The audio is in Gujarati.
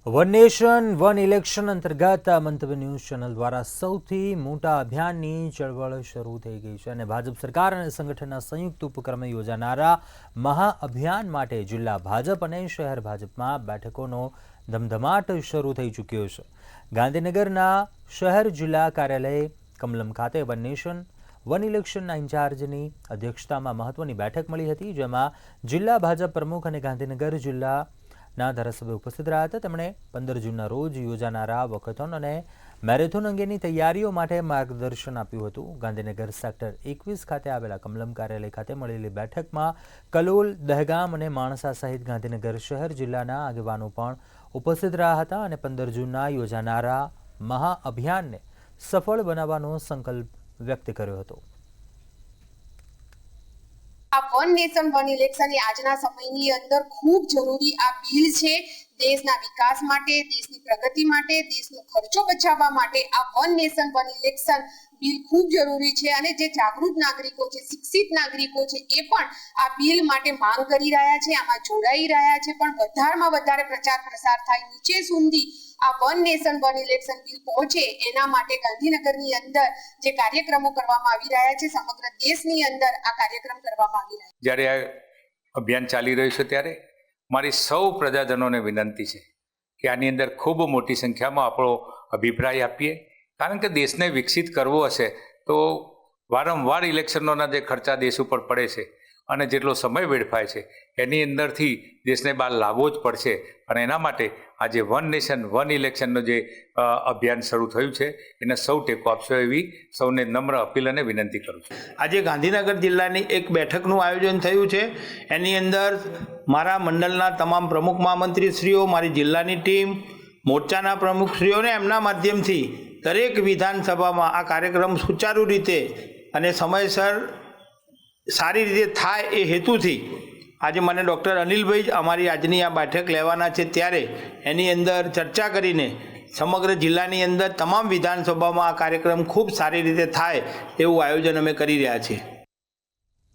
વન નેશન વન ઇલેક્શન અંતર્ગત મંતવ્ય ન્યૂઝ ચેનલ દ્વારા સૌથી મોટા અભિયાનની ચળવળ શરૂ થઈ ગઈ છે અને ભાજપ સરકાર અને સંગઠનના સંયુક્ત ઉપક્રમે યોજાનારા મહાઅભિયાન માટે જિલ્લા ભાજપ અને શહેર ભાજપમાં બેઠકોનો ધમધમાટ શરૂ થઈ ચૂક્યો છે। ગાંધીનગરના શહેર જિલ્લા કાર્યાલય કમલમ ખાતે વન નેશન વન ઇલેક્શનના ઇન્ચાર્જની અધ્યક્ષતામાં મહત્વની બેઠક મળી હતી, જેમાં જિલ્લા ભાજપ પ્રમુખ અને ગાંધીનગર જિલ્લાના ધારાસભ્ય ઉપસ્થિત રહ્યા હતા। તેમણે 15 જૂનના રોજ યોજાનારા વોકેથોન અને મેરેથોન અંગેની તૈયારીઓ માટે માર્ગદર્શન આપ્યું હતું। ગાંધીનગર સેક્ટર 21 ખાતે આવેલા કમલમ કાર્યાલય ખાતે મળેલી બેઠકમાં કલોલ, દહેગામ અને માણસા સહિત ગાંધીનગર શહેર જિલ્લાના આગેવાનો પણ ઉપસ્થિત રહ્યા હતા અને 15 જૂનના યોજાનારા મહાઅભિયાનને સફળ બનાવવાનો સંકલ્પ વ્યક્ત કર્યો હતો। આ વન નેશન વન ઇલેક્શન આજના સમયની અંદર ખૂબ જરૂરી આ બિલ છે। દેશના વિકાસ માટે, દેશની પ્રગતિ માટે, દેશનો ખર્ચો બચાવવા માટે આ one nation one election bill ખૂબ જરૂરી છે અને જે જાગૃત નાગરિકો છે, શિક્ષિત નાગરિકો છે, એ પણ આ બિલ માટે માંગ કરી રહ્યા છે, આમાં જોડાઈ રહ્યા છે। પણ વધારેમાં વધારે પ્રચાર પ્રસાર થાય, નીચે સુધી આ one nation one election bill પહોંચે, એના માટે ગાંધીનગરની અંદર જે કાર્યક્રમો કરવામાં આવી રહ્યા છે, સમગ્ર દેશની અંદર આ કાર્યક્રમ કરવામાં આવી રહ્યા છે। જ્યારે આ અભિયાન ચાલી રહ્યું છે ત્યારે મારી સૌ પ્રજાજનોને વિનંતી છે કે આની અંદર ખૂબ મોટી સંખ્યામાં આપણો અભિપ્રાય આપીએ, કારણ કે દેશને વિકસિત કરવો હશે તો વારંવાર ઇલેક્શનોના જે ખર્ચા દેશ ઉપર પડે છે અને જેટલો સમય વેડફાય છે એની અંદરથી દેશને બહાર લાવવો જ પડશે અને એના માટે આજે વન નેશન વન ઇલેક્શનનું જે અભિયાન શરૂ થયું છે એને સૌ ટેકો આપશો એવી સૌને નમ્ર અપીલ અને વિનંતી કરું છું। આજે ગાંધીનગર જિલ્લાની એક બેઠકનું આયોજન થયું છે। એની અંદર મારા મંડળના તમામ પ્રમુખ મહામંત્રીશ્રીઓ, મારી જિલ્લાની ટીમ, મોરચાના પ્રમુખશ્રીઓને એમના માધ્યમથી દરેક વિધાનસભામાં આ કાર્યક્રમ સુચારુ રીતે અને સમયસર સારી રીતે થાય એ હેતુથી આજે મને ડૉક્ટર અનિલભાઈ અમારી આજની આ બેઠક લેવાના છે, ત્યારે એની અંદર ચર્ચા કરીને સમગ્ર જિલ્લાની અંદર તમામ વિધાનસભામાં આ કાર્યક્રમ ખૂબ સારી રીતે થાય એવું આયોજન અમે કરી રહ્યા છીએ।